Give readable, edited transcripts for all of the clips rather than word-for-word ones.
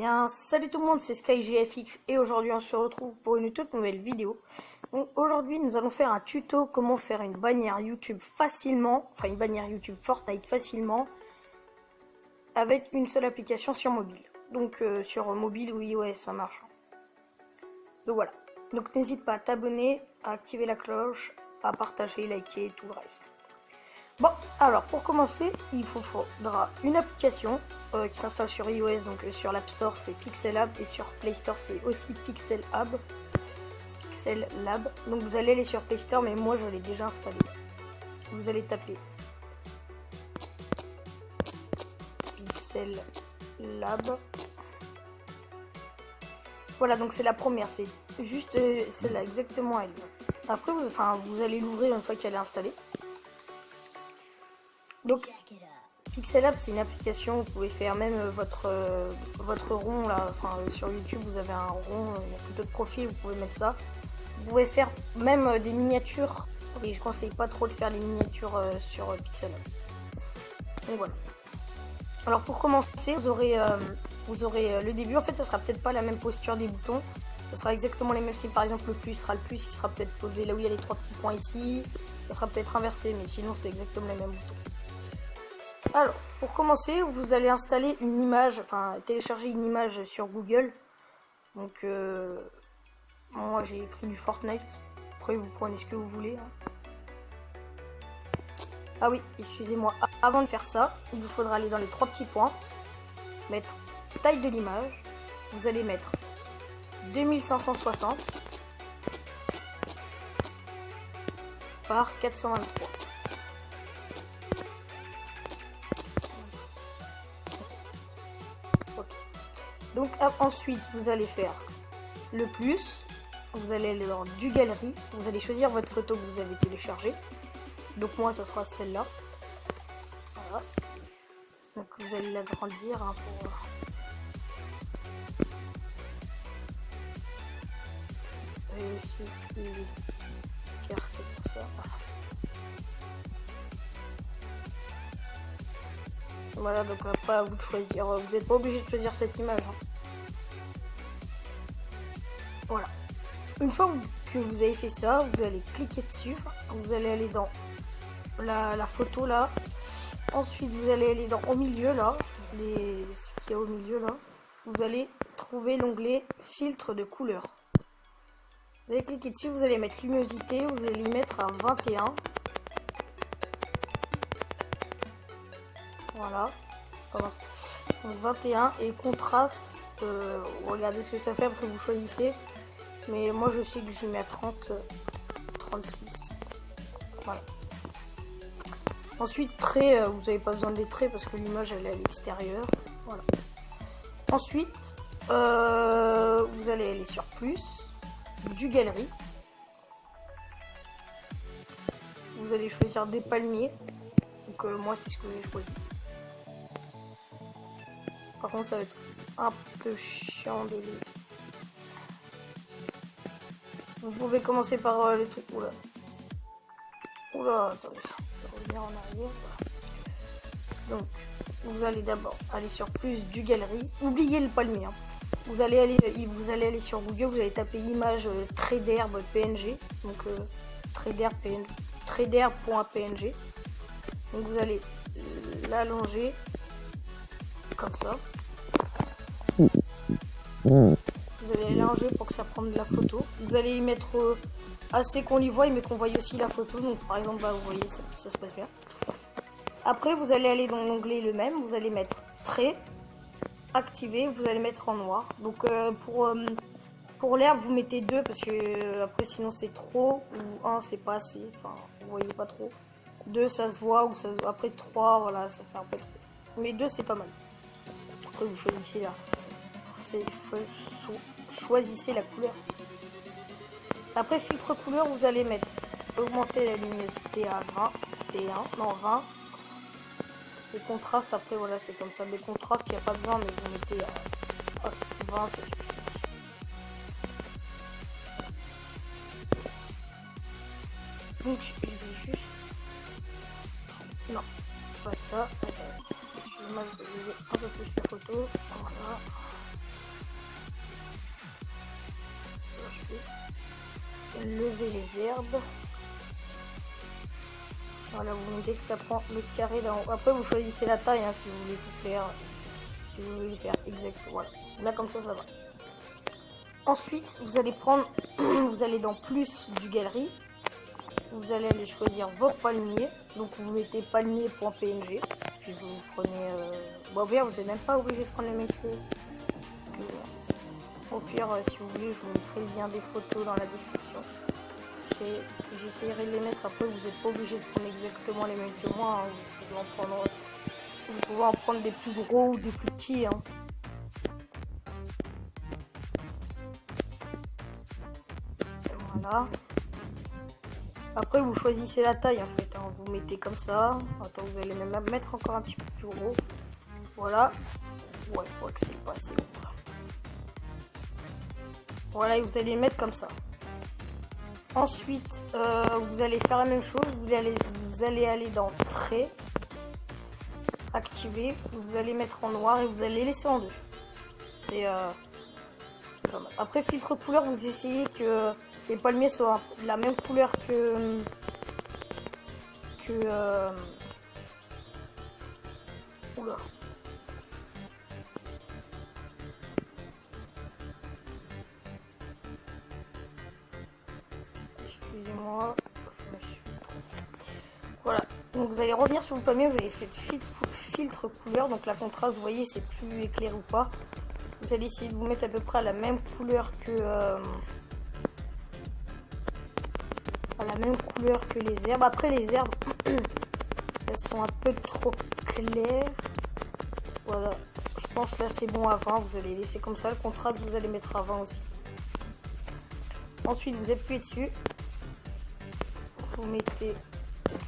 bien, salut tout le monde, c'est SkyGFX et aujourd'hui on se retrouve pour une toute nouvelle vidéo. Donc aujourd'hui nous allons faire un tuto comment faire une bannière YouTube facilement, enfin une bannière YouTube Fortnite facilement avec une seule application sur mobile. Donc sur mobile ou iOS ça marche. Donc voilà, donc n'hésite pas à t'abonner, à activer la cloche, à partager, liker et tout le reste. Bon, alors pour commencer, il faudra une application qui s'installe sur iOS, donc sur l'App Store c'est Pixel Lab et sur Play Store c'est aussi Pixel Lab. Donc vous allez aller sur Play Store, mais moi je l'ai déjà installé. Vous allez taper Pixel Lab. Voilà, donc c'est la première, c'est juste celle-là, exactement elle. Après, vous allez l'ouvrir une fois qu'elle est installée. Donc, Pixel Lab, c'est une application où vous pouvez faire même votre rond là. Enfin, sur YouTube, vous avez un rond, il y a plutôt de profil, vous pouvez mettre ça. Vous pouvez faire même des miniatures. Oui, je conseille pas trop de faire les miniatures sur Pixel Lab. Donc voilà. Alors pour commencer, vous aurez le début. En fait, ça sera peut-être pas la même posture des boutons. Ça sera exactement les mêmes. Si par exemple le plus sera le plus, il sera peut-être posé là où il y a les trois petits points ici. Ça sera peut-être inversé, mais sinon c'est exactement les mêmes boutons. Alors, pour commencer, vous allez installer une image, enfin télécharger une image sur Google. Donc, moi j'ai pris du Fortnite. Après, vous prenez ce que vous voulez. Ah oui, excusez-moi. Avant de faire ça, il vous faudra aller dans les trois petits points, mettre taille de l'image. Vous allez mettre 2560 par 423. Donc ensuite vous allez faire le plus, vous allez aller dans du galerie, vous allez choisir votre photo que vous avez téléchargée. Donc moi ça sera celle-là. Voilà. Donc vous allez l'agrandir pour réussir carte pour ça. Voilà, donc après à vous de choisir, vous n'êtes pas obligé de choisir cette image. Voilà. Une fois que vous avez fait ça, vous allez cliquer dessus, vous allez aller dans la photo là. Ensuite vous allez aller au milieu là, ce qu'il y a au milieu là. Vous allez trouver l'onglet filtre de couleur. Vous allez cliquer dessus, vous allez mettre luminosité, vous allez mettre à 21. Voilà. Donc 21 et contraste, regardez ce que ça fait après vous choisissez. Mais moi je sais que je mets à 36. Voilà. Ensuite trait, vous n'avez pas besoin des traits parce que l'image elle est à l'extérieur. Voilà. Ensuite vous allez aller sur plus, du galerie. Vous allez choisir des palmiers. Donc moi c'est ce que j'ai choisi. Par contre ça va être un peu chiant de les... Vous pouvez commencer par les trucs. Oula, attendez, je vais revenir en arrière. Donc, vous allez d'abord aller sur plus du galerie. Oubliez le palmier. Vous allez aller sur Google, vous allez taper image trait d'herbe PNG. Donc, trait d'herbe.png. Donc, vous allez l'allonger comme ça. Vous allez l'allonger pour que ça prenne de la photo. Vous allez y mettre assez qu'on y voie, mais qu'on voie aussi la photo. Donc par exemple, vous voyez, ça se passe bien. Après, vous allez aller dans l'onglet le même. Vous allez mettre trait, activer. Vous allez mettre en noir. Donc pour l'herbe, vous mettez 2 parce que après sinon c'est trop. Ou 1 c'est pas assez. Enfin, vous voyez pas trop. 2 ça se voit ou ça se voit. Après 3, voilà, ça fait un peu trop. Mais 2 c'est pas mal. Après vous choisissez là. Choisissez la couleur. Après filtre couleur, vous allez mettre augmenter la luminosité à 20. Les contrastes, après voilà, c'est comme ça. Les contrastes, il n'y a pas besoin, mais vous mettez à 20, c'est suffit. Donc je vais juste... Non, pas ça. Excusez-moi, je vais lever un peu plus la photo. Voilà. Levez les herbes. Voilà, vous mettez que ça prend le carré d'en haut. Après, vous choisissez la taille hein, si vous voulez tout faire. Si vous voulez faire exactement. Voilà. Là, comme ça va. Ensuite, vous allez prendre, vous allez dans plus du galerie. Vous allez aller choisir vos palmiers. Donc, vous mettez palmier.png. Puis vous prenez. Bon, bien, vous n'êtes même pas obligé de prendre le même que. Au pire, si vous voulez, je vous mettrai le lien des photos dans la description. J'essaierai de les mettre. Après, vous n'êtes pas obligé de prendre exactement les mêmes que moi. Hein. Vous pouvez en prendre des plus gros ou des plus petits. Hein. Voilà. Après, vous choisissez la taille en fait. Hein. Vous mettez comme ça. Attends, vous allez même mettre encore un petit peu plus gros. Voilà. Ouais, je crois que c'est pas assez gros. Voilà, et vous allez le mettre comme ça. Ensuite, vous allez faire la même chose. Vous allez aller dans Trait, activer. Vous allez mettre en noir et vous allez laisser en 2. C'est pas mal. Après, filtre couleur, vous essayez que les palmiers soient de la même couleur que oula. Excusez-moi, voilà. Donc vous allez revenir sur le palmier, vous allez faire filtre couleur, donc la contraste, vous voyez, c'est plus éclairé ou pas. Vous allez essayer de vous mettre à peu près à la même couleur que les herbes. Après les herbes, elles sont un peu trop claires. Voilà, je pense là c'est bon à 20. Vous allez laisser comme ça. Le contraste, vous allez mettre à 20 aussi. Ensuite, vous appuyez dessus. Vous mettez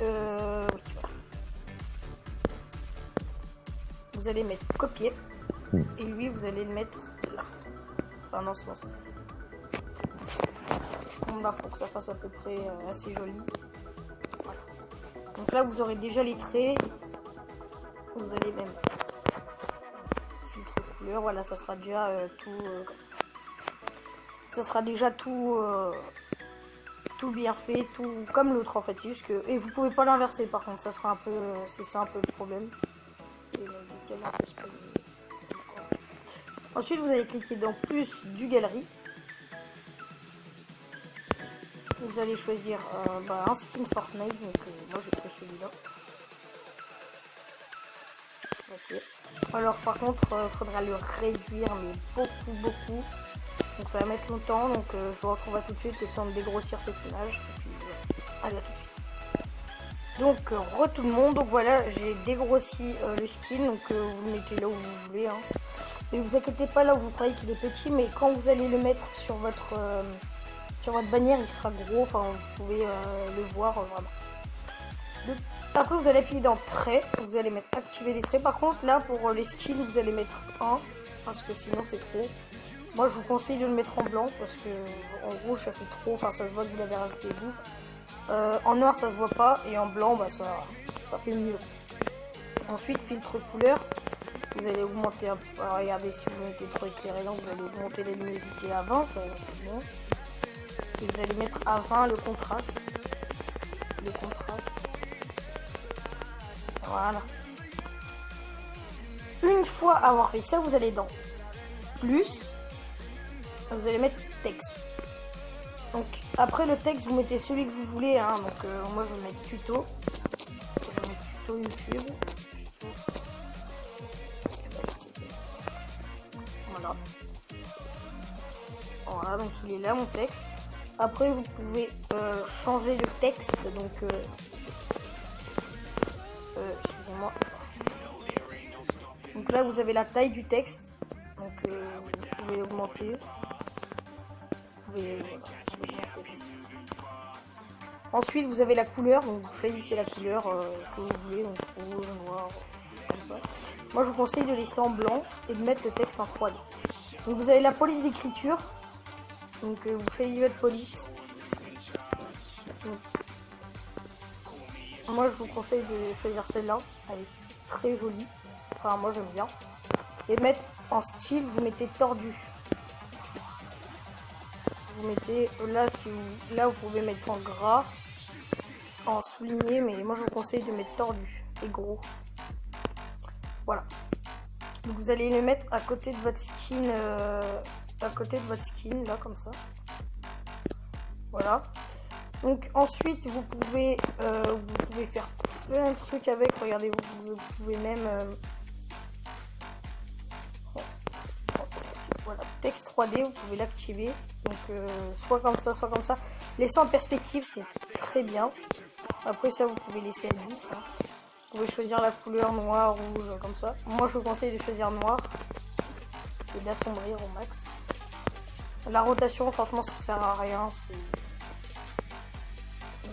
oui, voilà. Vous allez mettre copier et lui vous allez le mettre là, enfin dans ce sens. Là pour que ça fasse à peu près assez joli. Voilà. Donc là vous aurez déjà les traits. Vous allez même filtre couleur. Voilà, ça sera déjà tout comme ça. Ça sera déjà tout bien fait, tout comme l'autre en fait. C'est juste que et vous pouvez pas l'inverser par contre. Ça sera un peu, c'est ça un peu le problème. Et ensuite vous allez cliquer dans plus du galerie. Vous allez choisir un skin Fortnite, donc moi j'ai pris celui-là. Ok. Alors par contre faudra le réduire mais beaucoup. Donc ça va mettre longtemps, donc je vous retrouve à tout de suite le temps de dégrossir cette image. Et puis allez, à tout de suite. Donc tout le monde, donc voilà, j'ai dégrossi le skin, donc vous le mettez là où vous voulez. Hein. Et vous inquiétez pas là où vous croyez qu'il est petit, mais quand vous allez le mettre sur votre bannière, il sera gros, enfin vous pouvez le voir vraiment. Donc, après vous allez appuyer dans Trait, vous allez mettre activer les traits. Par contre là pour les skins vous allez mettre 1, parce que sinon c'est trop. Moi je vous conseille de le mettre en blanc parce que en rouge ça fait trop, enfin ça se voit que vous l'avez rajouté vous. En noir ça se voit pas et en blanc bah ça fait mieux. Ensuite filtre couleur, vous allez augmenter un peu, regardez si vous mettez trop éclairé donc vous allez augmenter la luminosité à 20, ça c'est bon. Et vous allez mettre à 20 le contraste. Voilà. Une fois avoir fait ça, vous allez dans plus. Vous allez mettre texte. Donc après le texte, vous mettez celui que vous voulez. Hein. Donc moi je vais mettre tuto. Je vais mettre tuto YouTube. Voilà. Voilà, donc il est là mon texte. Après vous pouvez changer le texte. Donc excusez-moi. Donc là vous avez la taille du texte. Donc vous pouvez augmenter. Ensuite vous avez la couleur, donc vous choisissez la couleur que vous voulez, donc rouge, noir, comme ça. Moi je vous conseille de laisser en blanc et de mettre le texte en 3D. Donc vous avez la police d'écriture, donc vous choisissez votre police. Donc, moi je vous conseille de choisir celle-là, elle est très jolie, enfin moi j'aime bien. Et mettre en style, vous mettez tordu. vous mettez là, là vous pouvez mettre en gras, en souligné, mais moi je vous conseille de mettre tordu et gros. Voilà. Donc vous allez les mettre à côté de votre skin, là comme ça. Voilà. Donc ensuite vous pouvez faire plein de trucs avec. Regardez, vous pouvez même voilà, texte 3D, vous pouvez l'activer. Donc soit comme ça, soit comme ça. Laisser en perspective, c'est très bien. Après ça, vous pouvez laisser à 10. Hein. Vous pouvez choisir la couleur noire, rouge, comme ça. Moi, je vous conseille de choisir noir et d'assombrir au max. La rotation, franchement, ça sert à rien.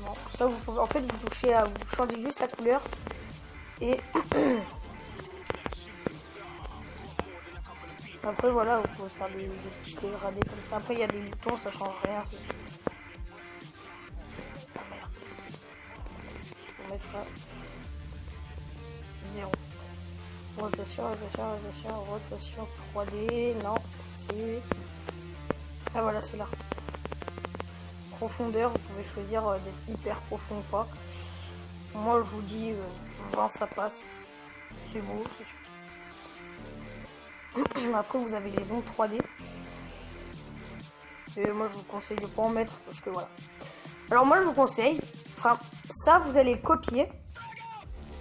Non, ça, vous pouvez, en fait, vous touchez à, vous changez juste la couleur et après, voilà, vous pouvez faire des petits dégradés comme ça. Après, il y a des boutons, ça change rien. Ah merde. On va mettre à 0. Rotation 3D. Non, c'est... Ah voilà, c'est là. Profondeur, vous pouvez choisir d'être hyper profond ou pas. Moi, je vous dis 20, ça passe. C'est beau, c'est suffit. Après, vous avez les ondes 3D. Et moi, je vous conseille de pas en mettre parce que voilà. Alors moi, je vous conseille, enfin, ça, vous allez le copier.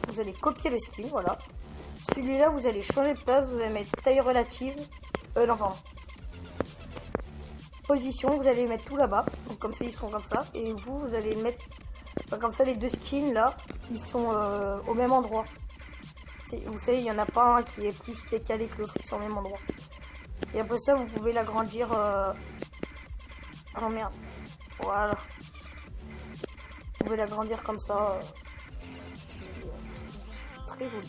Vous allez copier le skin, voilà. Celui-là, vous allez changer de place. Vous allez mettre taille relative. Non, pardon. Position, vous allez mettre tout là-bas. Donc comme ça, ils seront comme ça. Et vous allez mettre... Enfin, comme ça, les deux skins, là, ils sont au même endroit. Vous savez, il n'y en a pas un qui est plus décalé que l'autre. Ils sont au même endroit. Et après ça, vous pouvez l'agrandir... Oh merde. Voilà. Vous pouvez l'agrandir comme ça. C'est très joli.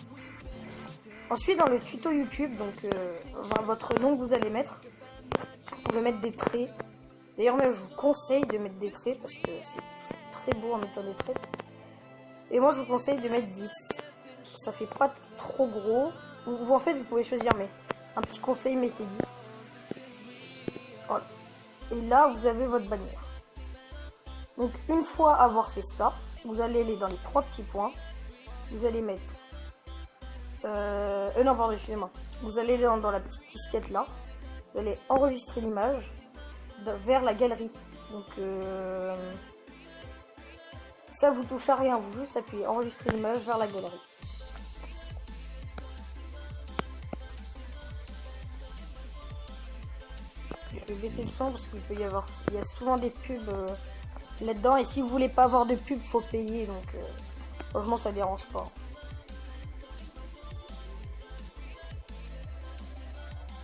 Ensuite, dans le tuto YouTube, donc votre nom que vous allez mettre, vous pouvez mettre des traits. D'ailleurs, moi, je vous conseille de mettre des traits parce que c'est très beau en mettant des traits. Et moi, je vous conseille de mettre 10. Ça fait pas trop gros. Vous en fait, vous pouvez choisir, mais un petit conseil, mettez 10. Voilà. Et là, vous avez votre bannière. Donc, une fois avoir fait ça, vous allez aller dans les 3 petits points. Vous allez mettre... non, pardon, excusez-moi. Vous allez aller dans la petite disquette là. Vous allez enregistrer l'image vers la galerie. Donc, ça, vous touchez à rien. Vous juste appuyez enregistrer l'image vers la galerie. Je vais baisser le son parce qu'il peut y avoir... Il y a souvent des pubs là-dedans. Et si vous voulez pas avoir de pub, faut payer. Donc, franchement, ça dérange pas.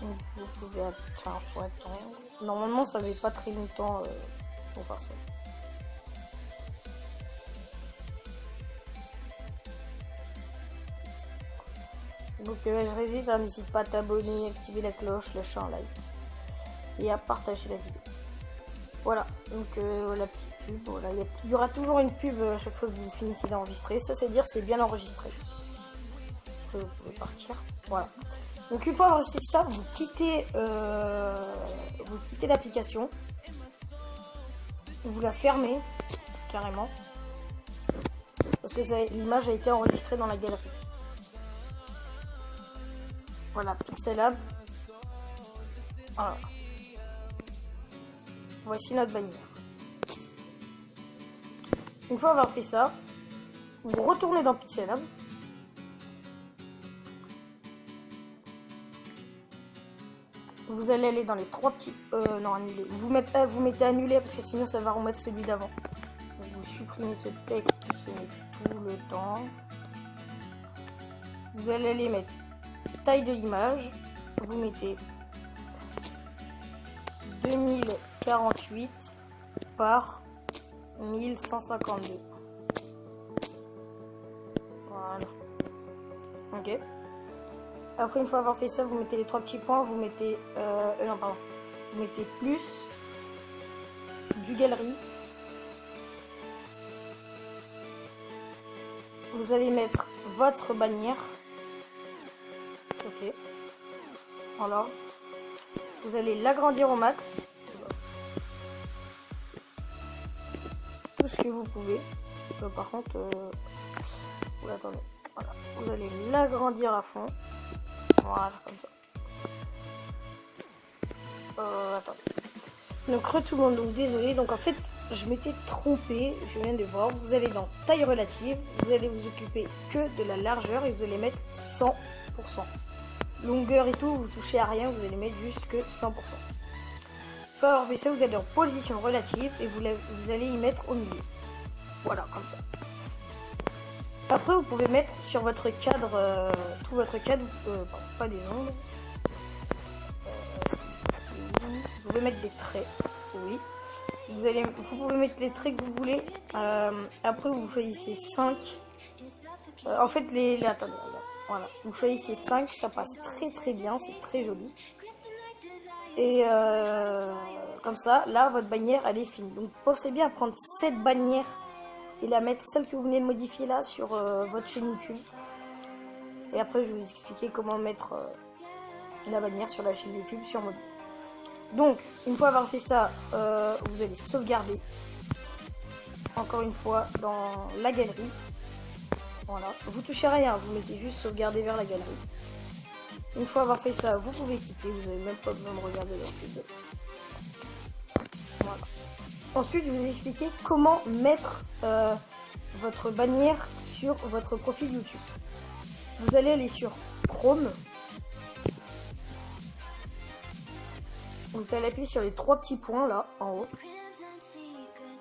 Donc, vous pouvez... Tiens, faut attendre. Normalement, ça fait pas très longtemps pour faire ça. Donc, je résiste, n'hésite pas à t'abonner, activer la cloche, lâcher un like. Et à partager la vidéo. Voilà, donc la petite pub, voilà, il y aura toujours une pub à chaque fois que vous finissez d'enregistrer. Ça, c'est dire c'est bien enregistré. Vous pouvez partir. Voilà. Donc une fois enregistré ça, vous quittez l'application. Vous la fermez carrément. Parce que l'image a été enregistrée dans la galerie. Voilà, Pixelab. Voilà. Voici notre bannière. Une fois avoir fait ça, vous retournez dans Pixelab. Vous allez aller dans les 3 petits... non, annuler. Vous mettez annuler parce que sinon ça va remettre celui d'avant. Vous supprimez ce texte qui se met tout le temps. Vous allez aller mettre taille de l'image. Vous mettez 2048 par 1152. Voilà. Ok. Après, une fois avoir fait ça, vous mettez les 3 petits points, vous mettez... non, pardon. Vous mettez plus du galerie. Vous allez mettre votre bannière. Ok. Voilà. Vous allez l'agrandir au max. tout ce que vous pouvez. Par contre, attendez, voilà, vous allez l'agrandir à fond. Voilà, comme ça. Attendez. Donc retournons, donc désolé, donc en fait je m'étais trompé, je viens de voir, vous allez dans taille relative, vous allez vous occuper que de la largeur et vous allez mettre 100%. Longueur et tout, vous touchez à rien, vous allez mettre juste que 100%. Pour avoir fait ça, vous allez en position relative et vous allez y mettre au milieu. Voilà, comme ça. Après vous pouvez mettre sur votre cadre, tout votre cadre, pas des ongles. Vous pouvez mettre des traits, oui. Vous pouvez mettre les traits que vous voulez. Après, vous choisissez 5. En fait, attendez, voilà. Vous choisissez 5, ça passe très bien, c'est très joli. Et comme ça, là, votre bannière, elle est finie. Donc, pensez bien à prendre cette bannière et la mettre, celle que vous venez de modifier là, sur votre chaîne YouTube. Et après, je vais vous expliquer comment mettre la bannière sur la chaîne YouTube sur mode. Donc, une fois avoir fait ça, vous allez sauvegarder. Encore une fois, dans la galerie. Voilà. Vous touchez à rien, vous mettez juste sauvegarder vers la galerie. Une fois avoir fait ça, vous pouvez quitter. Vous n'avez même pas besoin de regarder leur vidéo. Voilà. Ensuite, je vais vous expliquer comment mettre votre bannière sur votre profil YouTube. Vous allez aller sur Chrome. Vous allez appuyer sur les 3 petits points là en haut.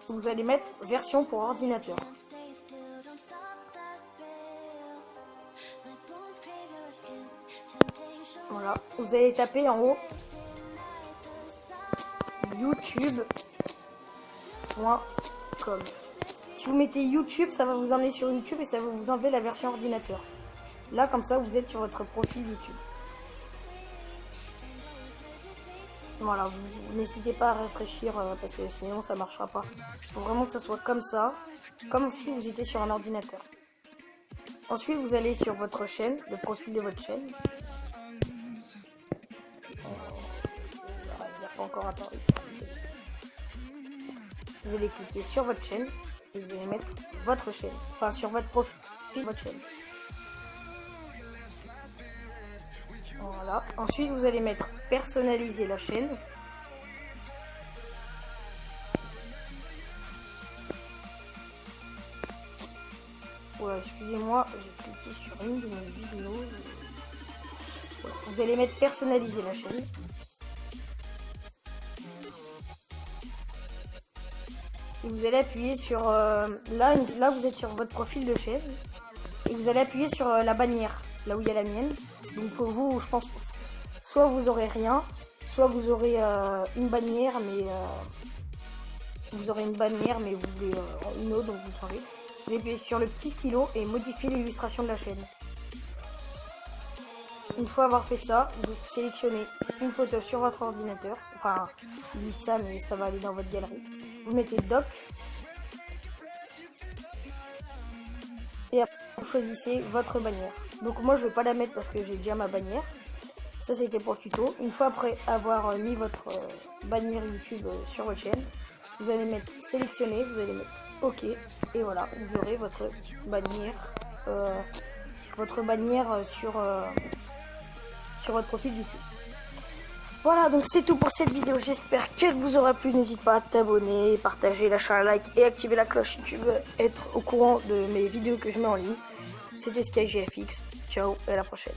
Vous allez mettre version pour ordinateur. Voilà. Vous allez taper en haut youtube.com. Si vous mettez YouTube, ça va vous emmener sur YouTube et ça va vous enlever la version ordinateur. Là, comme ça, vous êtes sur votre profil YouTube. Voilà, vous n'hésitez pas à réfléchir parce que sinon ça marchera pas. Il faut vraiment que ça soit comme ça, comme si vous étiez sur un ordinateur. Ensuite, vous allez sur votre chaîne, le profil de votre chaîne. Il n'y a pas encore apparu. Vous allez cliquer sur votre chaîne et vous allez mettre votre chaîne. Enfin, sur votre profil, votre chaîne. Voilà. Ensuite, vous allez mettre personnaliser la chaîne. Voilà, excusez-moi, j'ai cliqué sur une de mes vidéos. Voilà. Vous allez mettre personnaliser la chaîne. Et vous allez appuyer sur là vous êtes sur votre profil de chaîne et vous allez appuyer sur la bannière là où il y a la mienne. Donc pour vous, je pense, soit vous aurez rien, soit vous aurez une bannière, mais vous voulez une autre, donc vous changez. Vous appuyez sur le petit stylo et modifier l'illustration de la chaîne. Une fois avoir fait ça, vous sélectionnez une photo sur votre ordinateur. Enfin, je dis ça, mais ça va aller dans votre galerie. Vous mettez doc. Et après, vous choisissez votre bannière. Donc moi, je vais pas la mettre parce que j'ai déjà ma bannière. Ça, c'était pour le tuto. Une fois après avoir mis votre bannière YouTube sur votre chaîne, vous allez mettre sélectionner, vous allez mettre OK. Et voilà, vous aurez votre bannière sur votre profil YouTube. Voilà, donc c'est tout pour cette vidéo. J'espère qu'elle vous aura plu. N'hésite pas à t'abonner, partager, lâcher un like et activer la cloche si tu veux être au courant de mes vidéos que je mets en ligne. C'était SkyGFX. Ciao et à la prochaine.